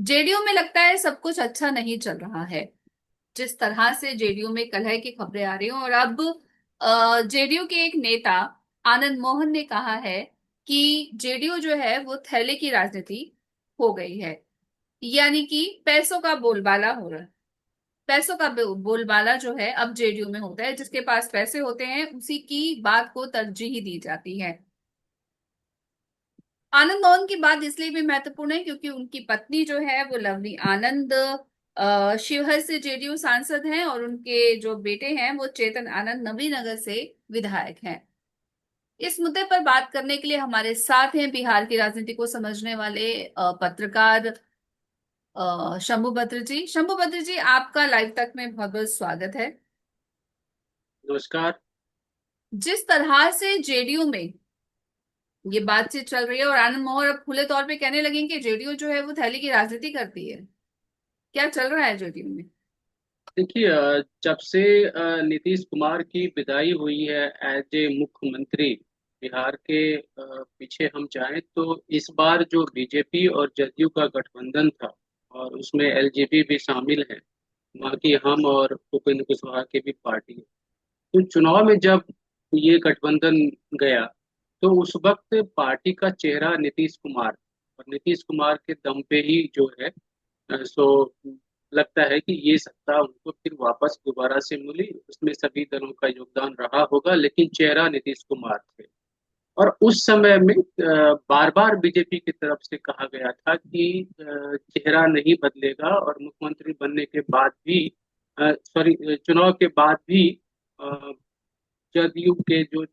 JDU में लगता है सब कुछ अच्छा नहीं चल रहा है। जिस तरह से जेडीयू में कलह की खबरें आ रही हैं, और अब जेडीयू के एक नेता आनंद मोहन ने कहा है कि जेडीयू जो है वो थैले की राजनीति हो गई है। यानी कि पैसों का बोलबाला हो रहा है। पैसों का बोलबाला जो है अब जेडीयू में होता है, जिसके पास पैसे होते हैं उसी की बात को तरजीह दी जाती है। आनंद मोहन की बात इसलिए भी महत्वपूर्ण है क्योंकि उनकी पत्नी जो है वो लवली आनंद शिवहर से जेडीयू सांसद हैं, और उनके जो बेटे हैं वो चेतन आनंद नवीनगर से विधायक हैं। इस मुद्दे पर बात करने के लिए हमारे साथ हैं बिहार की राजनीति को समझने वाले पत्रकार शंभु भद्र जी। शंभु भद्र जी, आपका लाइव तक में बहुत बहुत स्वागत है। नमस्कार। जिस तरह से जेडीयू में ये बातचीत चल रही है, और आनंद मोहन अब खुले तौर पे कहने लगे कि जेडीयू जो है वो थैली की राजनीति करती है, क्या चल रहा है जेडीयू में? देखिए, जब से नीतीश कुमार की विदाई हुई है एज ए मुख्यमंत्री बिहार के, पीछे हम जाएं तो इस बार जो बीजेपी और जदयू का गठबंधन था और उसमें एलजेपी भी शामिल है, बाकी हम और उपेंद्र कुशवाहा की भी पार्टी है। तो चुनाव में जब ये गठबंधन गया तो उस वक्त पार्टी का चेहरा नीतीश कुमार, और नीतीश कुमार के दम पे ही जो है सो लगता है कि ये सत्ता उनको फिर वापस दोबारा से मिली। उसमें सभी दलों का योगदान रहा होगा, लेकिन चेहरा नीतीश कुमार थे। और उस समय में बार बार बीजेपी की तरफ से कहा गया था कि चेहरा नहीं बदलेगा, और मुख्यमंत्री बनने के बाद भी, सॉरी, चुनाव के बाद भी अ, जदयू के जो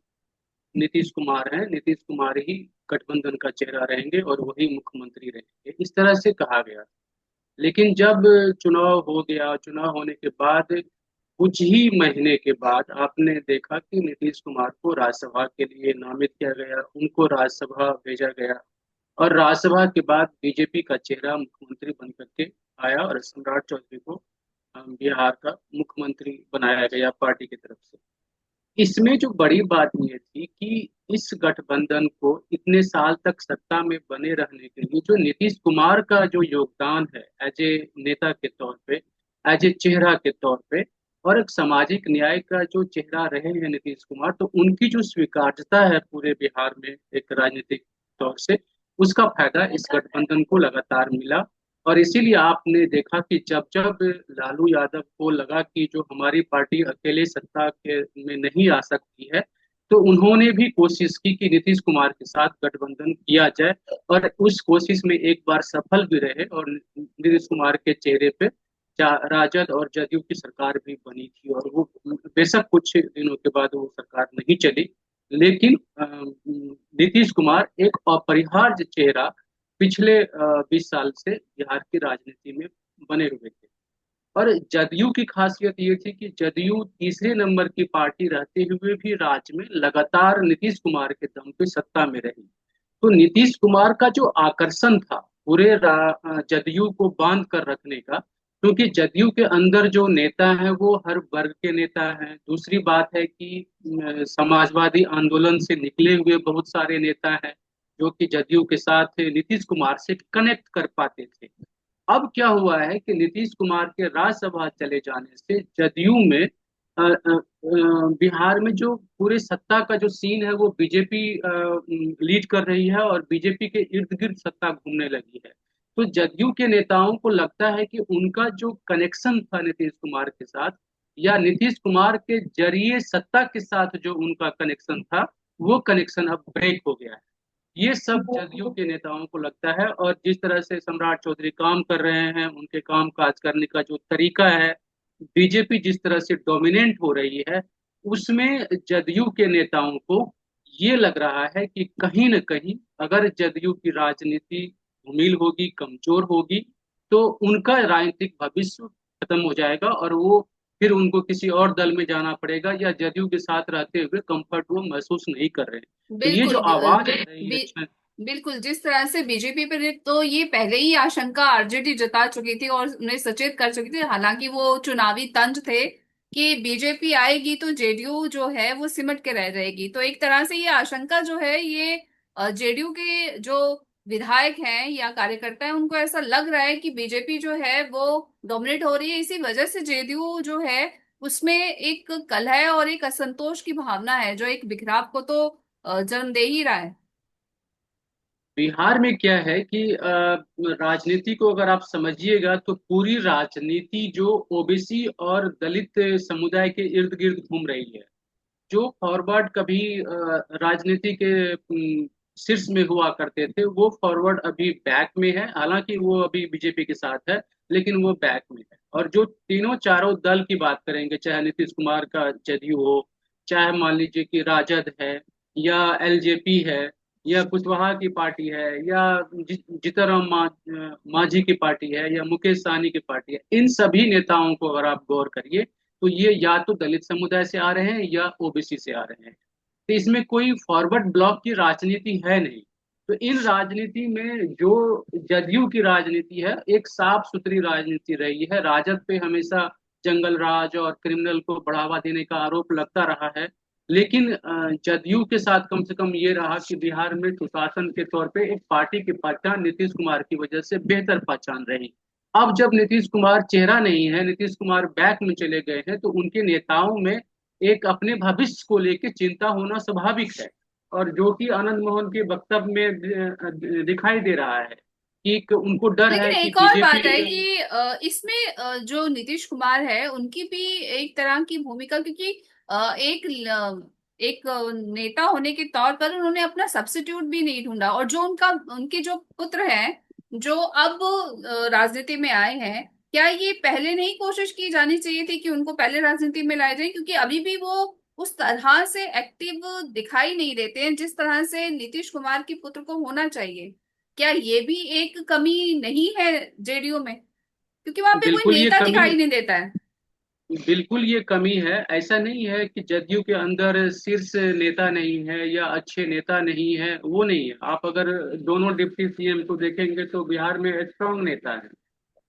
नीतीश कुमार हैं, नीतीश कुमार ही गठबंधन का चेहरा रहेंगे और वही मुख्यमंत्री रहेंगे, इस तरह से कहा गया। लेकिन जब चुनाव हो गया, चुनाव होने के बाद कुछ ही महीने के बाद आपने देखा कि नीतीश कुमार को राज्यसभा के लिए नामित किया गया, उनको राज्यसभा भेजा गया। और राज्यसभा के बाद बीजेपी का चेहरा मुख्यमंत्री बन करके आया और सम्राट चौधरी को बिहार का मुख्यमंत्री बनाया गया पार्टी की तरफ से। इसमें जो बड़ी बात ये थी कि इस गठबंधन को इतने साल तक सत्ता में बने रहने के लिए जो नीतीश कुमार का जो योगदान है एज ए नेता के तौर पे, एज ए चेहरा के तौर पे, और एक सामाजिक न्याय का जो चेहरा रहे हैं नीतीश कुमार, तो उनकी जो स्वीकार्यता है पूरे बिहार में एक राजनीतिक तौर से, उसका फायदा इस गठबंधन को लगातार मिला। और इसीलिए आपने देखा कि जब जब लालू यादव को लगा कि जो हमारी पार्टी अकेले सत्ता के में नहीं आ सकती है, तो उन्होंने भी कोशिश की कि नीतीश कुमार के साथ गठबंधन किया जाए। और उस कोशिश में एक बार सफल भी रहे, और नीतीश कुमार के चेहरे पे राजद और जदयू की सरकार भी बनी थी। और वो बेशक कुछ दिनों के बाद वो सरकार नहीं चली, लेकिन नीतीश कुमार एक अपरिहार्य चेहरा पिछले 20 साल से बिहार की राजनीति में बने हुए थे। और जदयू की खासियत ये थी कि जदयू तीसरे नंबर की पार्टी रहते हुए भी राज्य में लगातार नीतीश कुमार के दम पे सत्ता में रही। तो नीतीश कुमार का जो आकर्षण था पूरे जदयू को बांध कर रखने का, क्योंकि जदयू के अंदर जो नेता हैं वो हर वर्ग के नेता हैं। दूसरी बात है कि समाजवादी आंदोलन से निकले हुए बहुत सारे नेता हैं जो कि जदयू के साथ नीतीश कुमार से कनेक्ट कर पाते थे। अब क्या हुआ है कि नीतीश कुमार के राज्यसभा चले जाने से जदयू में बिहार में जो पूरे सत्ता का जो सीन है वो बीजेपी लीड कर रही है, और बीजेपी के इर्द गिर्द सत्ता घूमने लगी है। तो जदयू के नेताओं को लगता है कि उनका जो कनेक्शन था नीतीश कुमार के साथ, या नीतीश कुमार के जरिए सत्ता के साथ जो उनका कनेक्शन था, वो कनेक्शन अब ब्रेक हो गया है। ये सब जदयू के नेताओं को लगता है। और जिस तरह से सम्राट चौधरी काम कर रहे हैं, उनके काम काज करने का जो तरीका है, बीजेपी जिस तरह से डोमिनेंट हो रही है, उसमें जदयू के नेताओं को ये लग रहा है कि कहीं न कहीं अगर जदयू की राजनीति धूमिल होगी, कमजोर होगी, तो उनका राजनीतिक भविष्य खत्म हो जाएगा और वो फिर उनको किसी और दल में जाना पड़ेगा, या जदयू के साथ रहते हुए कंफर्ट वो महसूस नहीं कर रहे हैं। तो ये जो बिल्कुल आवाज आ रही है, बिल्कुल जिस तरह से बीजेपी पर तो ये पहले ही आशंका आरजेडी जता चुकी थी और उन्हें सचेत कर चुकी थी, हालांकि वो चुनावी तंज थे कि बीजेपी आएगी तो जेडीयू जो है वो सिमट के रह जाएगी। तो एक तरह से ये आशंका जो है ये जेडीयू के जो विधायक हैं या कार्यकर्ता हैं, उनको ऐसा लग रहा है कि बीजेपी जो है वो डोमिनेट हो रही है। इसी वजह से जेडीयू जो है उसमें एक कलह और एक असंतोष की भावना है, जो एक बिखराव को तो जन्म दे ही रहा है। बिहार में क्या है कि राजनीति को अगर आप समझिएगा तो पूरी राजनीति जो ओबीसी और दलित समुदाय के इर्द गिर्द घूम रही है। जो फॉरवर्ड कभी राजनीति के शीर्ष में हुआ करते थे, वो फॉरवर्ड अभी बैक में है। हालांकि वो अभी बीजेपी के साथ है, लेकिन वो बैक में है। और जो तीनों चारों दल की बात करेंगे, चाहे नीतीश कुमार का जदयू हो, चाहे मान लीजिए कि राजद है, या एलजेपी है, या कुशवाहा की पार्टी है, या जीतनराम मांझी की पार्टी है, या मुकेश सहनी की पार्टी है, इन सभी नेताओं को अगर आप गौर करिए तो ये या तो दलित समुदाय से आ रहे हैं या ओबीसी से आ रहे हैं। तो इसमें कोई फॉरवर्ड ब्लॉक की राजनीति है नहीं। तो इन राजनीति में जो जदयू की राजनीति है, एक साफ सुथरी राजनीति रही है। राजद पे हमेशा जंगल राज और क्रिमिनल को बढ़ावा देने का आरोप लगता रहा है। लेकिन जदयू के साथ कम से कम ये रहा कि बिहार में सुशासन के तौर पे एक पार्टी की पहचान नीतीश कुमार की वजह से बेहतर पहचान रही। अब जब नीतीश कुमार चेहरा नहीं है, नीतीश कुमार बैक में चले गए हैं, तो उनके नेताओं में एक अपने भविष्य को लेकर चिंता होना स्वाभाविक है। और जो कि आनंद मोहन के वक्तव्य में दिखाई दे रहा है कि उनको डर लेकिन है कि एक और बात है बीजेपी। कि इसमें जो नीतीश कुमार है उनकी भी एक तरह की भूमिका, क्योंकि एक नेता होने के तौर पर उन्होंने अपना सब्स्टिट्यूट भी नहीं ढूंढा। और जो उनके जो पुत्र हैं जो अब राजनीति में आए हैं, क्या ये पहले नहीं कोशिश की जानी चाहिए थी कि उनको पहले राजनीति में लाया जाए? क्योंकि अभी भी वो उस तरह से एक्टिव दिखाई नहीं देते हैं जिस तरह से नीतीश कुमार के पुत्र को होना चाहिए। क्या ये भी एक कमी नहीं है जेडीयू में? क्योंकि वहां पे कोई बिल्कुल ये नेता कमी दिखाई नहीं देता है। बिल्कुल ये कमी है। ऐसा नहीं है कि जदयू के अंदर शीर्ष नेता नहीं है या अच्छे नेता नहीं है, वो नहीं है। आप अगर दोनों डिप्टी सीएम को देखेंगे तो बिहार में स्ट्रांग नेता है।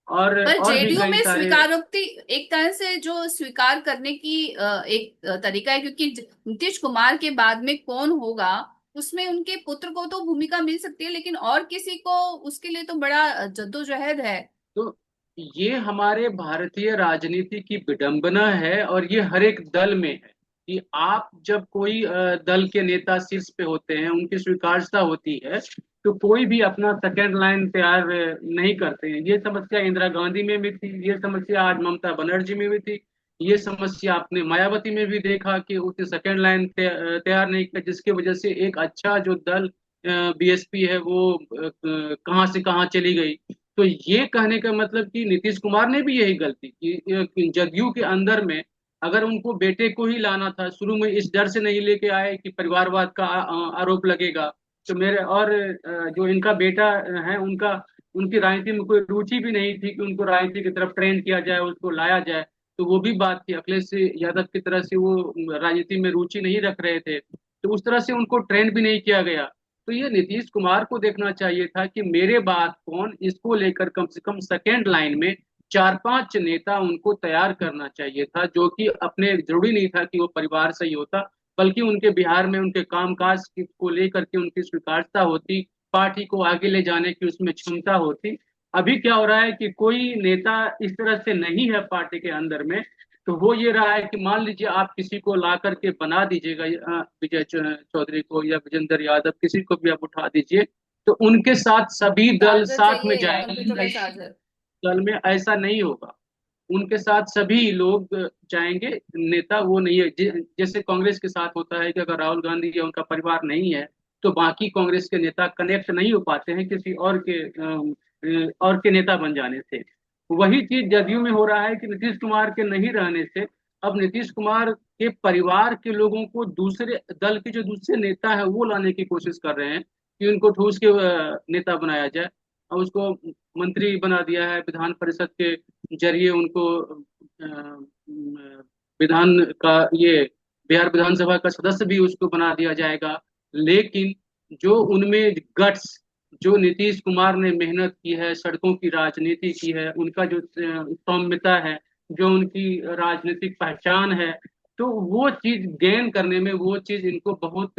पर और भी जेडीयू कई में सारे। स्वीकारोक्ति एक तरह से जो स्वीकार करने की एक तरीका है, क्योंकि नीतीश कुमार के बाद में कौन होगा उसमें उनके पुत्र को तो भूमिका मिल सकती है, लेकिन और किसी को उसके लिए तो बड़ा जद्दोजहद है। तो ये हमारे भारतीय राजनीति की विडंबना है, और ये हर एक दल में है कि आप जब कोई दल के नेता शीर्ष पे होते हैं, उनकी स्वीकार्यता होती है, तो कोई भी अपना सेकंड लाइन तैयार नहीं करते हैं। ये समस्या इंदिरा गांधी में भी थी, ये समस्या आज ममता बनर्जी में भी थी, ये समस्या आपने मायावती में भी देखा कि उसने सेकंड लाइन तैयार नहीं किया, जिसकी वजह से एक अच्छा जो दल बीएसपी है वो कहाँ से कहाँ चली गई। तो ये कहने का मतलब कि नीतीश कुमार ने भी यही गलती की जदयू के अंदर में। अगर उनको बेटे को ही लाना था, शुरू में इस डर से नहीं लेके आए कि परिवारवाद का आरोप लगेगा। तो मेरे और जो इनका बेटा है, उनका उनकी राजनीति में कोई रुचि भी नहीं थी कि उनको राजनीति की तरफ ट्रेन किया जाए, उसको लाया जाए। तो वो भी बात थी, अखिलेश यादव की तरह से वो राजनीति में रुचि नहीं रख रहे थे, तो उस तरह से उनको ट्रेन भी नहीं किया गया। तो ये नीतीश कुमार को देखना चाहिए था कि मेरे बाद कौन, इसको लेकर कम से कम सेकेंड लाइन में चार पांच नेता उनको तैयार करना चाहिए था, जो कि अपने जरूरी नहीं था कि वो परिवार से ही होता, बल्कि उनके बिहार में उनके कामकाज को लेकर के उनकी स्वीकार्यता होती, पार्टी को आगे ले जाने की उसमें क्षमता होती। अभी क्या हो रहा है कि कोई नेता इस तरह से नहीं है पार्टी के अंदर में। तो वो ये रहा है कि मान लीजिए आप किसी को ला करके बना दीजिएगा, विजय चौधरी को या विजेंद्र यादव, किसी को भी आप उठा दीजिए, तो उनके साथ सभी दल चार्जर साथ में चाहिए, जाएंगे। कंप्यूटर का चार्जर। दल में ऐसा नहीं होगा, उनके साथ सभी लोग जाएंगे। नेता वो नहीं है जैसे कांग्रेस के साथ होता है कि अगर राहुल गांधी या उनका परिवार नहीं है, तो बाकी कांग्रेस के नेता कनेक्ट नहीं हो पाते हैं किसी और के नेता बन जाने से। वही चीज जदयू में हो रहा है कि नीतीश कुमार के नहीं रहने से अब नीतीश कुमार के परिवार के लोगों को दूसरे दल के जो दूसरे नेता है वो लाने की कोशिश कर रहे हैं कि उनको ठूस के नेता बनाया जाए। और उसको मंत्री बना दिया है, विधान परिषद के जरिए उनको विधान का ये बिहार विधानसभा का सदस्य भी उसको बना दिया जाएगा। लेकिन जो उनमें गट्स, जो नीतीश कुमार ने मेहनत की है, सड़कों की राजनीति की है, उनका जो सौम्यता है, जो उनकी राजनीतिक पहचान है, तो वो चीज गेन करने में वो चीज इनको बहुत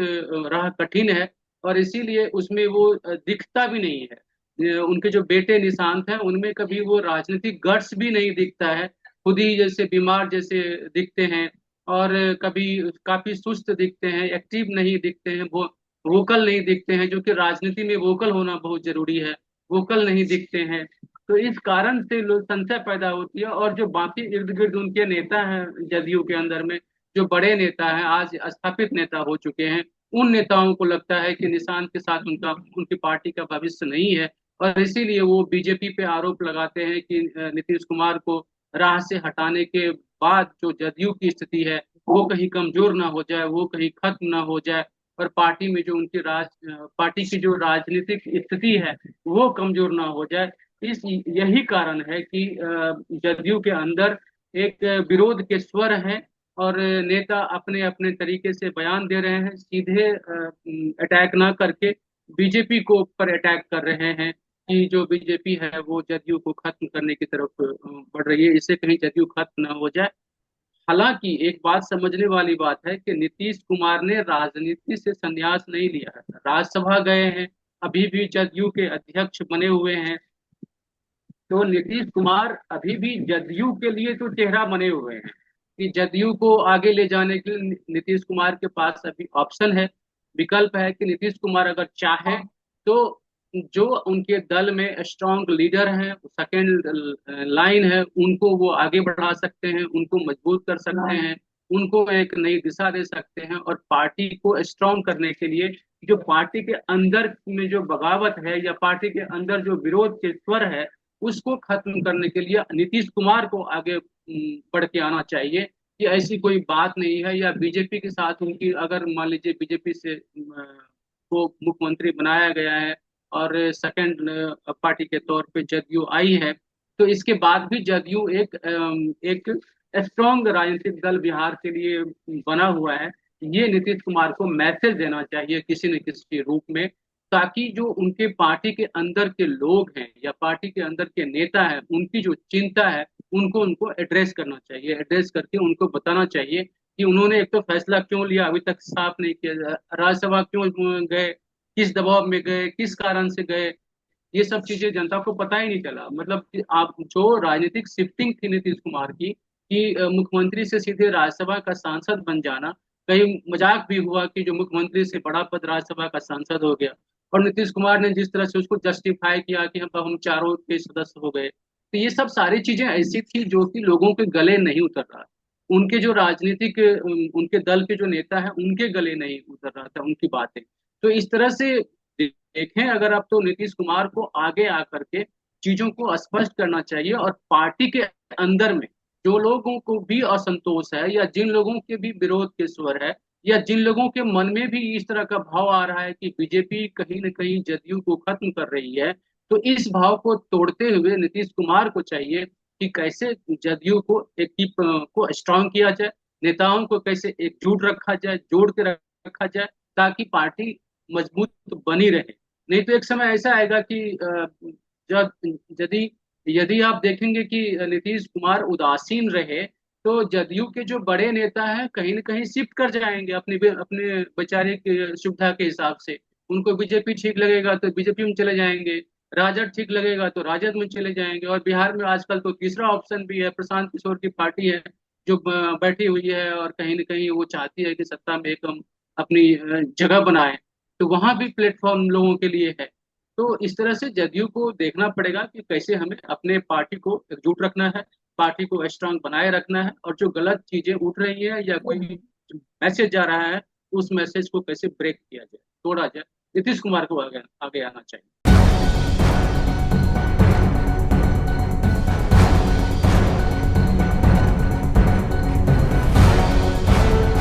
राह कठिन है। और इसीलिए उसमें वो दिखता भी नहीं है। उनके जो बेटे निशांत हैं उनमें कभी वो राजनीतिक गट्स भी नहीं दिखता है। खुद ही जैसे बीमार जैसे दिखते हैं, और कभी काफी सुस्त दिखते हैं, एक्टिव नहीं दिखते हैं, वो वोकल नहीं दिखते हैं, जो कि राजनीति में वोकल होना बहुत जरूरी है। वोकल नहीं दिखते हैं। तो इस कारण से लोग संशय पैदा होती है। और जो बाकी इर्द गिर्द उनके नेता हैं जदयू के अंदर में, जो बड़े नेता हैं, आज स्थापित नेता हो चुके हैं, उन नेताओं को लगता है कि निशांत के साथ उनका उनकी पार्टी का भविष्य नहीं है। और इसीलिए वो बीजेपी पे आरोप लगाते हैं कि नीतीश कुमार को राह से हटाने के बाद जो जदयू की स्थिति है वो कहीं कमजोर ना हो जाए, वो कहीं खत्म ना हो जाए, और पार्टी में जो उनकी पार्टी की जो राजनीतिक स्थिति है वो कमजोर ना हो जाए। इस यही कारण है कि जदयू के अंदर एक विरोध के स्वर हैं, और नेता अपने अपने तरीके से बयान दे रहे हैं, सीधे अटैक ना करके बीजेपी को ऊपर अटैक कर रहे हैं कि जो बीजेपी है वो जदयू को खत्म करने की तरफ बढ़ रही है, इससे कहीं जदयू खत्म ना हो जाए। हालांकि एक बात समझने वाली बात है कि नीतीश कुमार ने राजनीति से संन्यास नहीं लिया है, राज्यसभा गए हैं, अभी भी जदयू के अध्यक्ष बने हुए हैं। तो नीतीश कुमार अभी भी जदयू के लिए तो चेहरा बने हुए हैं कि जदयू को आगे ले जाने के लिए नीतीश कुमार के पास अभी ऑप्शन है, विकल्प है कि नीतीश कुमार अगर चाहे तो जो उनके दल में स्ट्रांग लीडर हैं, सेकेंड लाइन है, उनको वो आगे बढ़ा सकते हैं, उनको मजबूत कर सकते हैं, उनको एक नई दिशा दे सकते हैं। और पार्टी को स्ट्रांग करने के लिए जो पार्टी के अंदर में जो बगावत है या पार्टी के अंदर जो विरोध के स्वर है उसको खत्म करने के लिए नीतीश कुमार को आगे बढ़ के आना चाहिए कि ऐसी कोई बात नहीं है। या बीजेपी के साथ उनकी अगर मान लीजिए बीजेपी से को मुख्यमंत्री बनाया गया है और सेकंड पार्टी के तौर पे जदयू आई है, तो इसके बाद भी जदयू एक स्ट्रॉन्ग राजनीतिक दल बिहार के लिए बना हुआ है। ये नीतीश कुमार को मैसेज देना चाहिए किसी न किसी रूप में, ताकि जो उनके पार्टी के अंदर के लोग हैं या पार्टी के अंदर के नेता हैं उनकी जो चिंता है उनको उनको एड्रेस करना चाहिए, एड्रेस करके उनको बताना चाहिए कि उन्होंने एक तो फैसला क्यों लिया अभी तक साफ नहीं किया, राज्यसभा क्यों गए, किस दबाव में गए, किस कारण से गए, ये सब चीजें जनता को पता ही नहीं चला। मतलब कि आप जो राजनीतिक शिफ्टिंग थी नीतीश कुमार की कि मुख्यमंत्री से सीधे राज्यसभा का सांसद बन जाना, कहीं मजाक भी हुआ कि जो मुख्यमंत्री से बड़ा पद राज्यसभा का सांसद हो गया। और नीतीश कुमार ने जिस तरह से उसको जस्टिफाई किया कि हम चारों के सदस्य हो गए, तो ये सब सारी चीजें ऐसी थी जो कि लोगों के गले नहीं उतर रहा। उनके जो राजनीतिक उनके दल के जो नेता है उनके गले नहीं उतर रहा था उनकी बातें। तो इस तरह से देखें अगर आप, तो नीतीश कुमार को आगे आकर के चीजों को स्पष्ट करना चाहिए, और पार्टी के अंदर में जो लोगों को भी असंतोष है या जिन लोगों के भी विरोध के स्वर है या जिन लोगों के मन में भी इस तरह का भाव आ रहा है कि बीजेपी कहीं न कहीं जदयू को खत्म कर रही है, तो इस भाव को तोड़ते हुए नीतीश कुमार को चाहिए कि कैसे जदयू को को स्ट्रांग किया जाए, नेताओं को कैसे एकजुट रखा जाए, जोड़ के रखा जाए, ताकि पार्टी मजबूत बनी रहे। नहीं तो एक समय ऐसा आएगा कि जब यदि यदि आप देखेंगे कि नीतीश कुमार उदासीन रहे तो जदयू के जो बड़े नेता हैं कहीं ना कहीं शिफ्ट कर जाएंगे अपने अपने बेचारे की सुविधा के हिसाब से। उनको बीजेपी ठीक लगेगा तो बीजेपी में चले जाएंगे, राजद ठीक लगेगा तो राजद में चले जाएंगे। और बिहार में आजकल तो तीसरा ऑप्शन भी है, प्रशांत किशोर की पार्टी है जो बैठी हुई है और कहीं ना कहीं वो चाहती है कि सत्ता में एक हम अपनी जगह बनाए, तो वहां भी प्लेटफॉर्म लोगों के लिए है। तो इस तरह से जदयू को देखना पड़ेगा कि कैसे हमें अपने पार्टी को एकजुट रखना है, पार्टी को स्ट्रांग बनाए रखना है, और जो गलत चीजें उठ रही है या कोई मैसेज जा रहा है उस मैसेज को कैसे ब्रेक किया जाए, तोड़ा जाए। नीतीश कुमार को आगे आगे आना चाहिए।